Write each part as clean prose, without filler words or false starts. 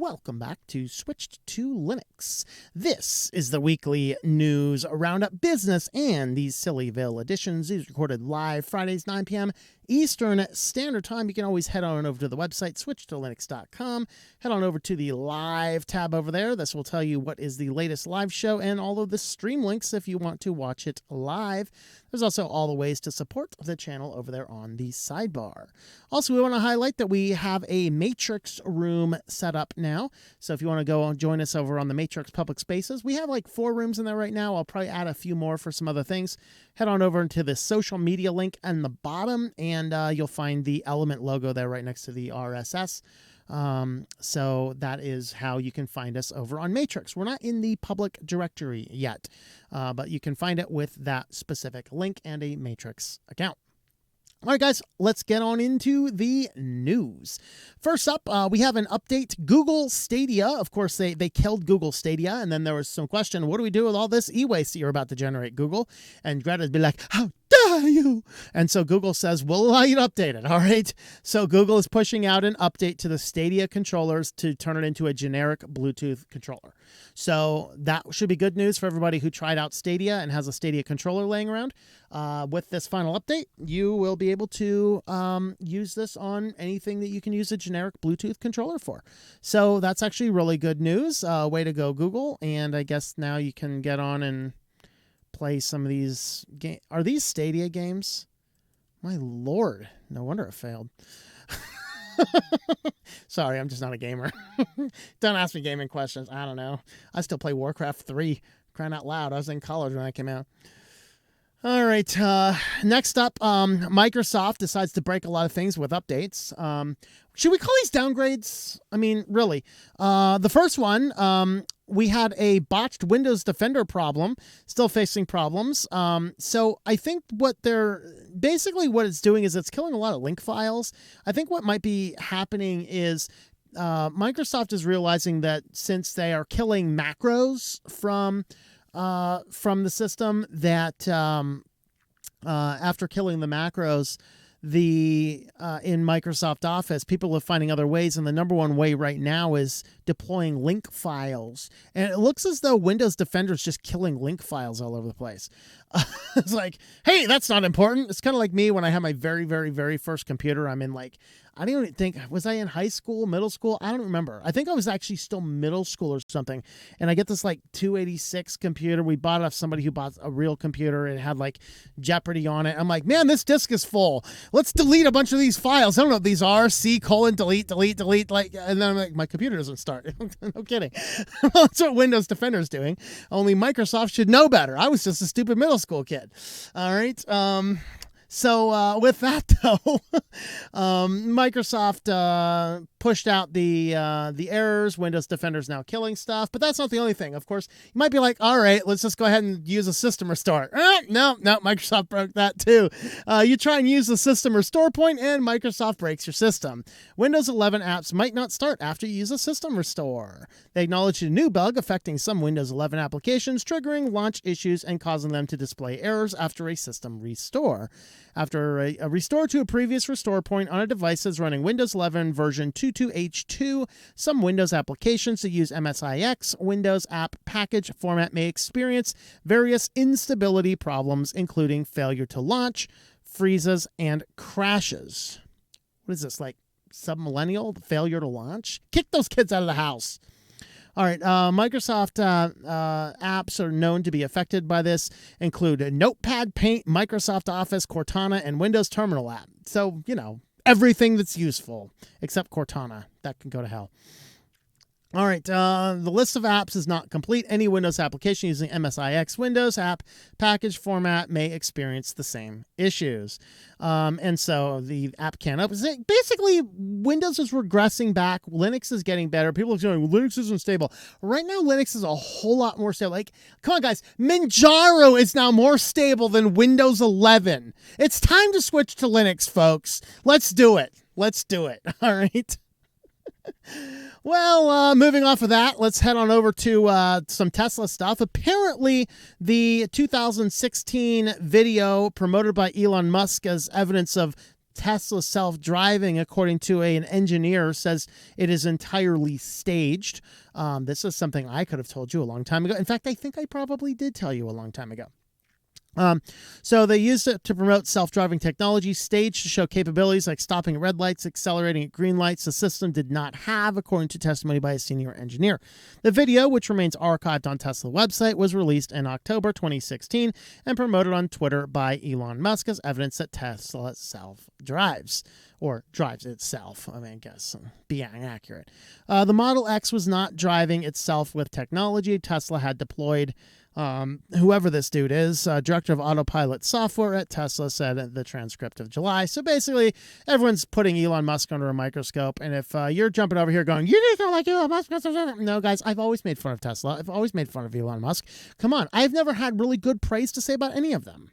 welcome back to Switched to Linux. This is the weekly news roundup business and these sillyville editions. These are recorded live Fridays, 9 p.m. Eastern Standard Time. You can always head on over to the website, SwitchedToLinux.com. Head on over to the live tab over there. This will tell you what is the latest live show and all of the stream links if you want to watch it live. There's also all the ways to support the channel over there on the sidebar. Also, we want to highlight that we have a Matrix room set up now. So if you want to go and join us over on the Matrix Public Spaces, we have like 4 rooms in there right now. I'll probably add a few more for some other things. Head on over into the social media link on the bottom, and you'll find the Element logo there right next to the RSS. So that is how you can find us over on Matrix. We're not in the public directory yet, but you can find it with that specific link and a Matrix account. All right, guys, let's get on into the news. First up, we have an update. Google Stadia. Of course, they killed Google Stadia, and then there was some question, what do we do with all this e-waste that you're about to generate, Google? And Greta'd be like, how dare you? And so Google says, we'll allow you to update it, all right? So Google is pushing out an update to the Stadia controllers to turn it into a generic Bluetooth controller. So that should be good news for everybody who tried out Stadia and has a Stadia controller laying around. With this final update, you will be able to use this on anything that you can use a generic Bluetooth controller for. So that's actually really good news. Way to go, Google. And I guess now you can get on and play some of these games. Are these Stadia games? My Lord. No wonder it failed. Sorry, I'm just not a gamer. Don't ask me gaming questions. I don't know. I still play Warcraft 3. Crying out loud. I was in college when that came out. All right. Next up, Microsoft decides to break a lot of things with updates. Should we call these downgrades? I mean, really. The first one, we had a botched Windows Defender problem, still facing problems. So I think what it's doing is it's killing a lot of link files. I think what might be happening is Microsoft is realizing that since they are killing macros from the system, that after killing the macros, in Microsoft Office, people are finding other ways, and the number one way right now is deploying link files. And it looks as though Windows Defender is just killing link files all over the place. It's like, hey, that's not important. It's kind of like me when I had my very, very, very first computer. I'm in I don't even think, was I in high school, middle school? I don't remember. I think I was actually still middle school or something. And I get this 286 computer. We bought it off somebody who bought a real computer. It had Jeopardy on it. I'm like, man, this disk is full. Let's delete a bunch of these files. I don't know what these are. C:delete. And then I'm like, my computer doesn't start. No kidding. That's what Windows Defender is doing. Only Microsoft should know better. I was just a stupid middle school kid. All right. So with that, though, Microsoft pushed out the errors. Windows Defender is now killing stuff, but that's not the only thing. Of course, you might be like, all right, let's just go ahead and use a system restore. No, Microsoft broke that too. You try and use the system restore point, and Microsoft breaks your system. Windows 11 apps might not start after you use a system restore. They acknowledged a new bug affecting some Windows 11 applications, triggering launch issues and causing them to display errors after a system restore. After a restore to a previous restore point on a device that's running Windows 11 version 22H2, some Windows applications that use MSIX Windows app package format may experience various instability problems, including failure to launch, freezes, and crashes. What is this, submillennial failure to launch? Kick those kids out of the house. All right, Microsoft apps are known to be affected by this, include Notepad, Paint, Microsoft Office, Cortana, and Windows Terminal app. So, everything that's useful, except Cortana. That can go to hell. All right, the list of apps is not complete. Any Windows application using MSIX Windows app package format may experience the same issues. And so the app can't open. Basically, Windows is regressing back. Linux is getting better. People are saying, well, Linux isn't stable. Right now, Linux is a whole lot more stable. Come on, guys. Manjaro is now more stable than Windows 11. It's time to switch to Linux, folks. Let's do it. All right. Well, moving off of that, let's head on over to some Tesla stuff. Apparently, the 2016 video promoted by Elon Musk as evidence of Tesla self-driving, according to an engineer, says it is entirely staged. This is something I could have told you a long time ago. In fact, I think I probably did tell you a long time ago. So they used it to promote self-driving technology, staged to show capabilities like stopping at red lights, accelerating at green lights. The system did not have, according to testimony by a senior engineer. The video, which remains archived on Tesla's website, was released in October 2016 and promoted on Twitter by Elon Musk as evidence that Tesla self-drives. Or drives itself, I guess, being accurate. The Model X was not driving itself with technology. Tesla had deployed whoever this dude is, director of autopilot software at Tesla, said in the transcript of July. So basically, everyone's putting Elon Musk under a microscope. And if you're jumping over here going, you just don't like Elon Musk. No, guys, I've always made fun of Tesla. I've always made fun of Elon Musk. Come on. I've never had really good praise to say about any of them.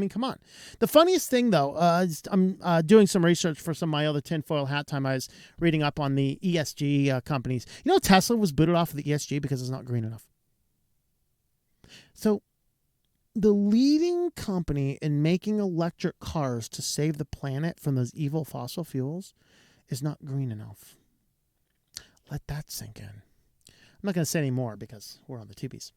Come on. The funniest thing, though, is I'm doing some research for some of my other tinfoil hat time. I was reading up on the ESG companies. You know, Tesla was booted off of the ESG because it's not green enough. So the leading company in making electric cars to save the planet from those evil fossil fuels is not green enough. Let that sink in. I'm not going to say any more because we're on the tubies.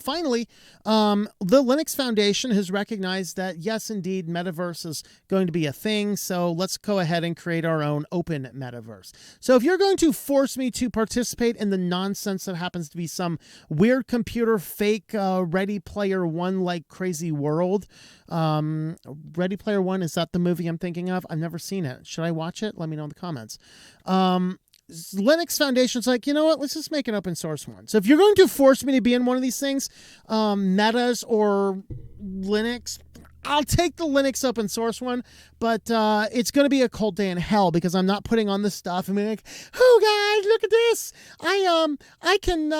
Finally, the Linux Foundation has recognized that, yes, indeed, Metaverse is going to be a thing. So let's go ahead and create our own open Metaverse. So if you're going to force me to participate in the nonsense that happens to be some weird computer fake Ready Player One like crazy world, Ready Player One, is that the movie I'm thinking of? I've never seen it. Should I watch it? Let me know in the comments. Linux Foundation's like, you know what? Let's just make an open source one. So if you're going to force me to be in one of these things, Metas or Linux, I'll take the Linux open source one, but it's going to be a cold day in hell because I'm not putting on this stuff and being like, oh guys, look at this. I can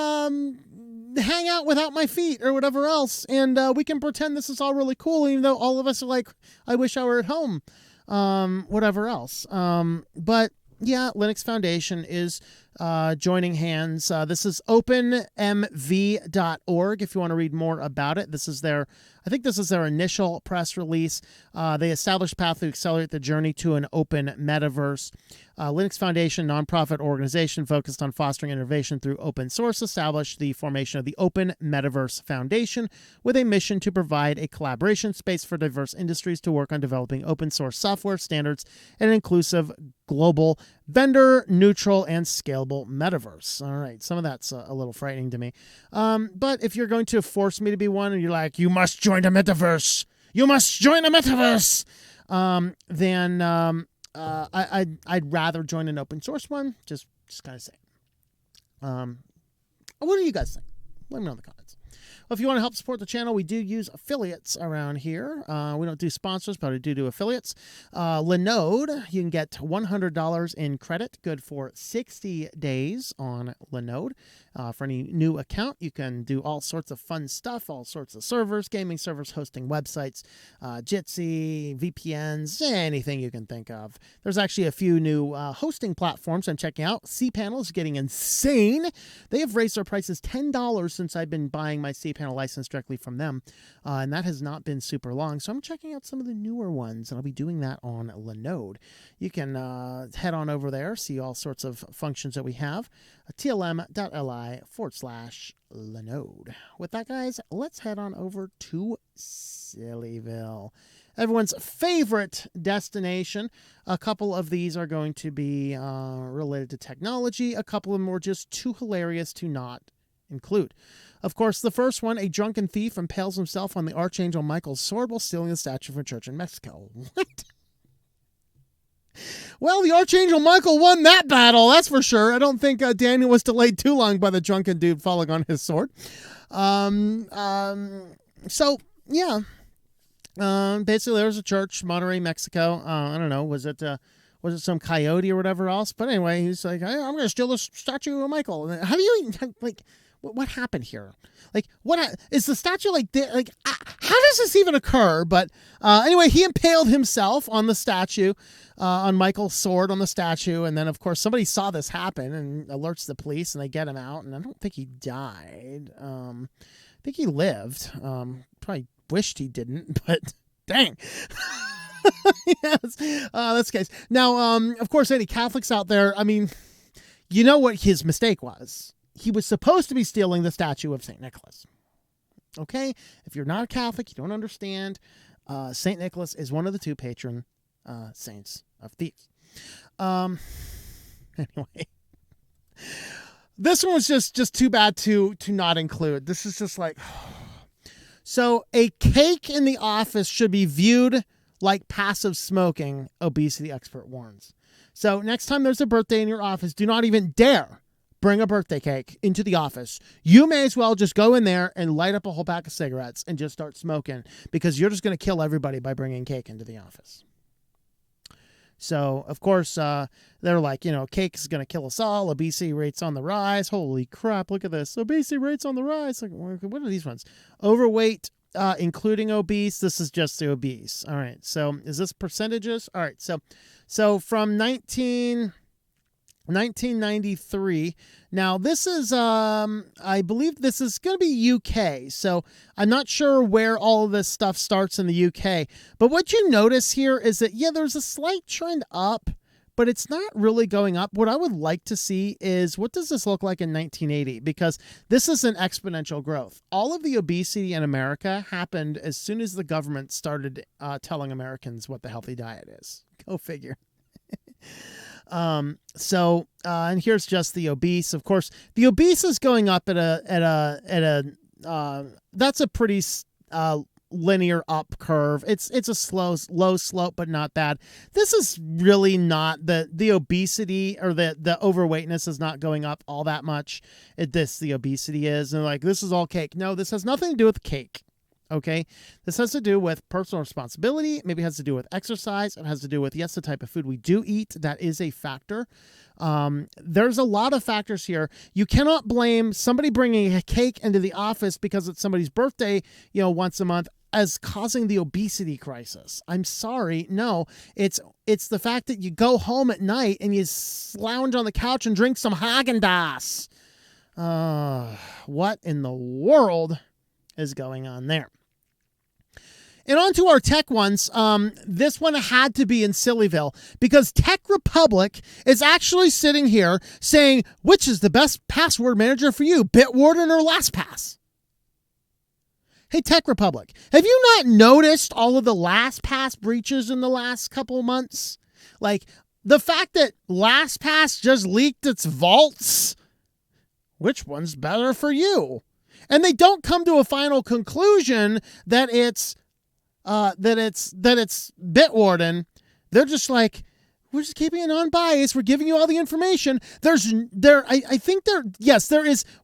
hang out without my feet or whatever else, and we can pretend this is all really cool, even though all of us are like, I wish I were at home, whatever else. But yeah, Linux Foundation is joining hands. This is openmv.org if you want to read more about it. I think this is their initial press release. They established a path to accelerate the journey to an open metaverse. Linux Foundation, nonprofit organization focused on fostering innovation through open source, established the formation of the Open Metaverse Foundation with a mission to provide a collaboration space for diverse industries to work on developing open source software standards and an inclusive, global, vendor-neutral, and scalable metaverse. All right, some of that's a little frightening to me. But if you're going to force me to be one and you're like, you must join a metaverse, you must join a metaverse, then I'd rather join an open source one. Just kind of say. What do you guys think? Let me know in the comments. Well, if you want to help support the channel, we do use affiliates around here. We don't do sponsors, but we do affiliates. Linode, you can get $100 in credit, good for 60 days on Linode. For any new account, you can do all sorts of fun stuff, all sorts of servers, gaming servers, hosting websites, Jitsi, VPNs, anything you can think of. There's actually a few new hosting platforms I'm checking out. cPanel is getting insane. They have raised their prices $10 since I've been buying my cPanel license directly from them, and that has not been super long. So I'm checking out some of the newer ones, and I'll be doing that on Linode. You can head on over there, see all sorts of functions that we have. tlm.li/Linode. With that, guys, let's head on over to Sillyville, everyone's favorite destination. A couple of these are going to be related to technology. A couple of them were just too hilarious to not include. Of course, the first one, a drunken thief impales himself on the Archangel Michael's sword while stealing a statue from a church in Mexico. What? Well, the Archangel Michael won that battle, that's for sure. I don't think Daniel was delayed too long by the drunken dude falling on his sword. So, yeah. Basically, there was a church, Monterrey, Mexico. I don't know, was it some coyote or whatever else? But anyway, he's like, hey, I'm going to steal this statue of Michael. How do you, like, what happened here? Like, what is the statue like? How does this even occur? But anyway, he impaled himself on the statue, on Michael's sword on the statue, and then of course somebody saw this happen and alerts the police, and they get him out. And I don't think he died. I think he lived. Probably wished he didn't, but dang. That's the case. Now, of course, any Catholics out there, I mean, you know what his mistake was. He was supposed to be stealing the statue of St. Nicholas. Okay? If you're not a Catholic, you don't understand. St. Nicholas is one of the two patron saints of thieves. Anyway. This one was just too bad to not include. This is just like... So a cake in the office should be viewed like passive smoking, obesity expert warns. So next time there's a birthday in your office, do not even dare bring a birthday cake into the office. You may as well just go in there and light up a whole pack of cigarettes and just start smoking, because you're just going to kill everybody by bringing cake into the office. So, of course, they're like, cake is going to kill us all. Obesity rates on the rise. Holy crap, look at this. Obesity rates on the rise. Like, what are these ones? Overweight, including obese. This is just the obese. All right, so is this percentages? All right, so from 1993. Now, this is, I believe this is going to be UK. So I'm not sure where all of this stuff starts in the UK. But what you notice here is that, there's a slight trend up, but it's not really going up. What I would like to see is, what does this look like in 1980? Because this is an exponential growth. All of the obesity in America happened as soon as the government started telling Americans what the healthy diet is. Go figure. And here's just the obese. Of course, the obese is going up that's a pretty linear up curve. It's a low slope, but not bad. This is really not the obesity, or the overweightness is not going up all that much. The obesity is, and like, this is all cake. No, this has nothing to do with cake. Okay, this has to do with personal responsibility. Maybe it has to do with exercise. It has to do with, yes, the type of food we do eat. That is a factor. There's a lot of factors here. You cannot blame somebody bringing a cake into the office because it's somebody's birthday, once a month, as causing the obesity crisis. I'm sorry. No, it's the fact that you go home at night and you lounge on the couch and drink some Haagen-Dazs. What in the world is going on there? And on to our tech ones. This one had to be in Sillyville, because TechRepublic is actually sitting here saying, which is the best password manager for you, Bitwarden or LassPass? Hey, TechRepublic, have you not noticed all of the LassPass breaches in the last couple of months? Like, the fact that LassPass just leaked its vaults? Which one's better for you? And they don't come to a final conclusion that it's Bitwarden. They're just like, we're just keeping it unbiased. We're giving you all the information. There is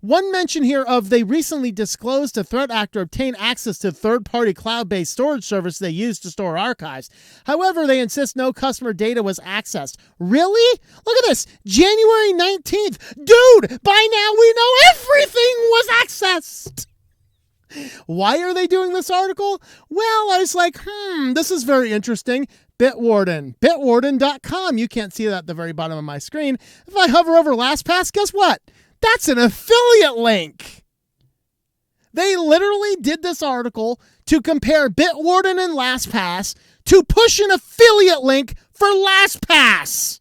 one mention here of, they recently disclosed a threat actor obtained access to third-party cloud-based storage service they use to store archives. However, they insist no customer data was accessed. Really? Look at this. January 19th. Dude, by now we know everything was accessed. Why are they doing this article? Well, I was like, this is very interesting. Bitwarden. Bitwarden.com. You can't see that at the very bottom of my screen. If I hover over LassPass, guess what? That's an affiliate link. They literally did this article to compare Bitwarden and LassPass to push an affiliate link for LassPass.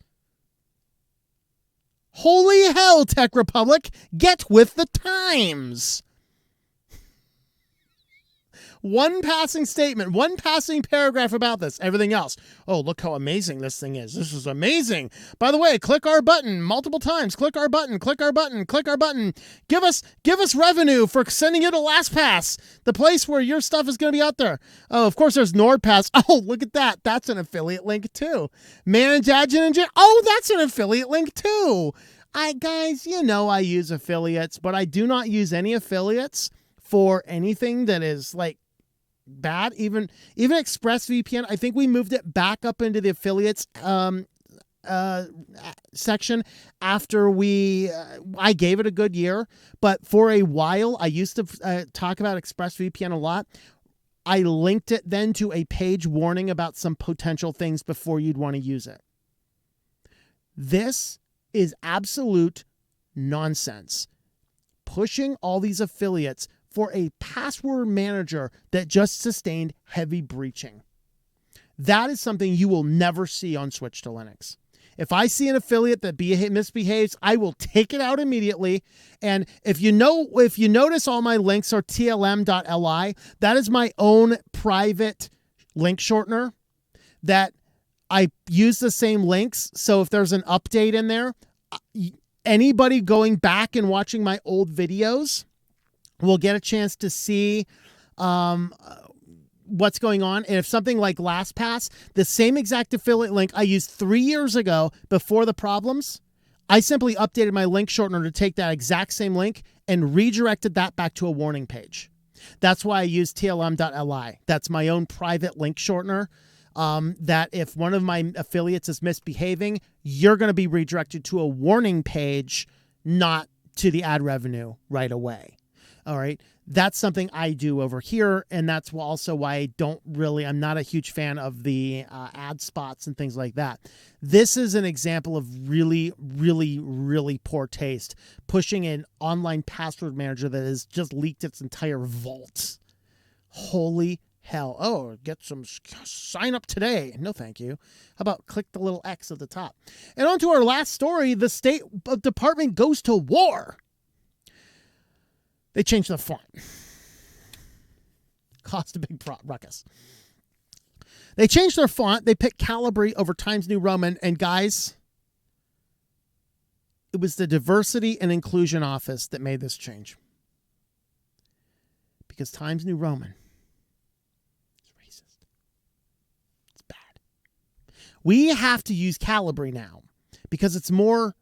Holy hell, TechRepublic. Get with the times. One passing statement, one passing paragraph about this. Everything else, oh, look how amazing this thing is. This is amazing. By the way, click our button multiple times. Click our button, click our button, click our button. Give us revenue for sending you to LassPass, the place where your stuff is going to be out there. Oh, of course, there's NordPass. Oh, look at that. That's an affiliate link too. Manage Adjun Engine. Oh, that's an affiliate link too. Guys, I use affiliates, but I do not use any affiliates for anything that is like bad. Even ExpressVPN, I think we moved it back up into the affiliates section after I gave it a good year. But for a while, I used to talk about ExpressVPN a lot. I linked it then to a page warning about some potential things before you'd want to use it. This is absolute nonsense. Pushing all these affiliates for a password manager that just sustained heavy breaching. That is something you will never see on Switch to Linux. If I see an affiliate that misbehaves, I will take it out immediately. And if you notice all my links are tlm.li, that is my own private link shortener that I use the same links. So if there's an update in there, anybody going back and watching my old videos will get a chance to see what's going on. And if something like LassPass, the same exact affiliate link I used 3 years ago before the problems, I simply updated my link shortener to take that exact same link and redirected that back to a warning page. That's why I use tlm.li. That's my own private link shortener. That if one of my affiliates is misbehaving, you're going to be redirected to a warning page, not to the ad revenue right away. All right. That's something I do over here. And that's also why I'm not a huge fan of the ad spots and things like that. This is an example of really, really, really poor taste, pushing an online password manager that has just leaked its entire vault. Holy hell. Oh, get some sign up today. No, thank you. How about click the little X at the top? And on to our last story. The State Department goes to war. They changed the font. Caused a big ruckus. They changed their font. They picked Calibri over Times New Roman. And guys, it was the Diversity and Inclusion Office that made this change. Because Times New Roman is racist. It's bad. We have to use Calibri now because it's more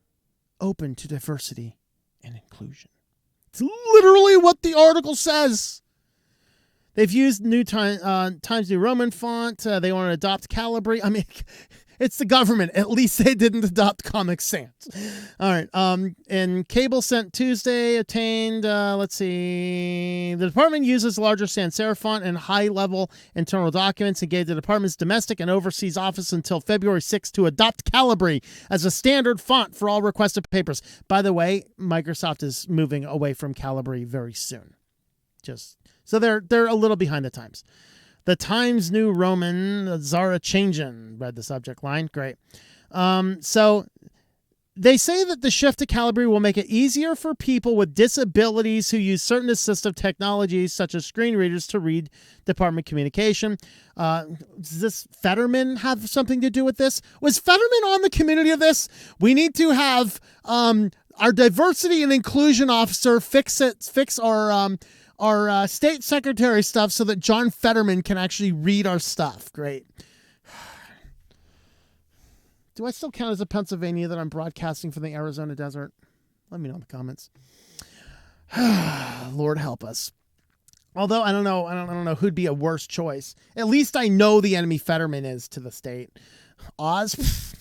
open to diversity and inclusion. It's literally what the article says. They've used Times New Roman font. They want to adopt Calibri. I mean, it's the government. At least they didn't adopt Comic Sans. All right. And cable sent Tuesday obtained, let's see. The department uses larger sans serif font and high-level internal documents and gave the department's domestic and overseas office until February 6th to adopt Calibri as a standard font for all requested papers. By the way, Microsoft is moving away from Calibri very soon. So they're a little behind the times. The Times New Roman, Zara Changen, read the subject line. Great. So they say that the shift to Calibri will make it easier for people with disabilities who use certain assistive technologies, such as screen readers, to read department communication. Does this Fetterman have something to do with this? Was Fetterman on the community of this? We need to have our diversity and inclusion officer fix our state secretary stuff so that John Fetterman can actually read our stuff. Great. Do I still count as a Pennsylvania that I'm broadcasting from the Arizona desert? Let me know in the comments. Lord help us. Although I don't know who'd be a worse choice. At least I know the enemy Fetterman is to the state. Oz.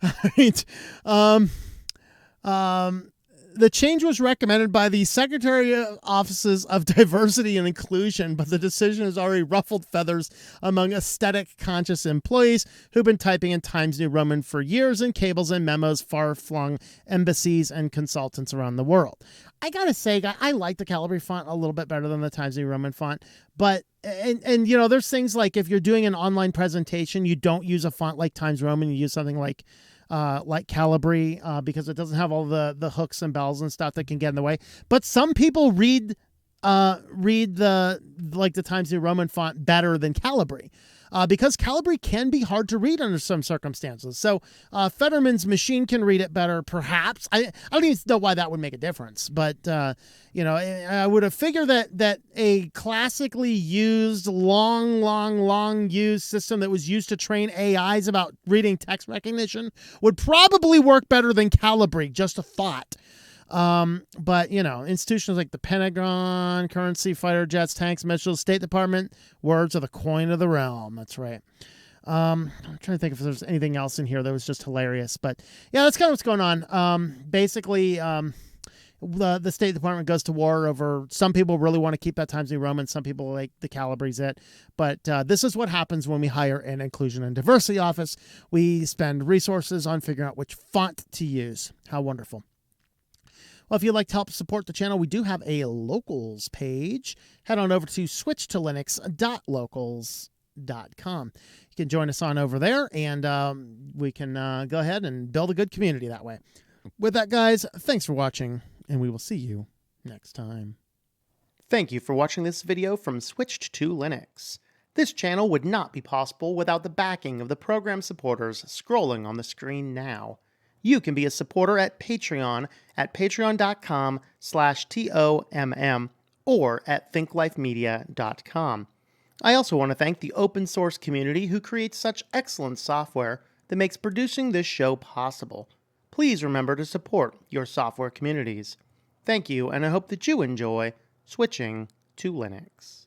All right. The change was recommended by the Secretary of Offices of Diversity and Inclusion, but the decision has already ruffled feathers among aesthetic-conscious employees who've been typing in Times New Roman for years in cables and memos far-flung embassies and consultants around the world. I gotta say, I like the Calibri font a little bit better than the Times New Roman font, but and you know, there's things like if you're doing an online presentation, you don't use a font like Times Roman, you use something like Calibri because it doesn't have all the hooks and bells and stuff that can get in the way. But some people read the Times New Roman font better than Calibri because Calibri can be hard to read under some circumstances. So Fetterman's machine can read it better, perhaps. I don't even know why that would make a difference, but you know, I would have figured that a classically used, long used system that was used to train AIs about reading text recognition would probably work better than Calibri. Just a thought. But you know, institutions like the Pentagon, currency, fighter jets, tanks, missiles, State Department, words are the coin of the realm. That's right. I'm trying to think if there's anything else in here that was just hilarious, but yeah, that's kind of what's going on. Basically, the State Department goes to war over, some people really want to keep that Times New Roman. Some people like the Calibri's it, but this is what happens when we hire an inclusion and diversity office. We spend resources on figuring out which font to use. How wonderful. Well, if you'd like to help support the channel, we do have a locals page. Head on over to switchtollinux.locals.com. You can join us on over there, and we can go ahead and build a good community that way. With that, guys, thanks for watching, and we will see you next time. Thank you for watching this video from SwitchedToLinux. This channel would not be possible without the backing of the program supporters scrolling on the screen now. You can be a supporter at Patreon at patreon.com/TOMM or at thinklifemedia.com. I also want to thank the open source community who creates such excellent software that makes producing this show possible. Please remember to support your software communities. Thank you, and I hope that you enjoy switching to Linux.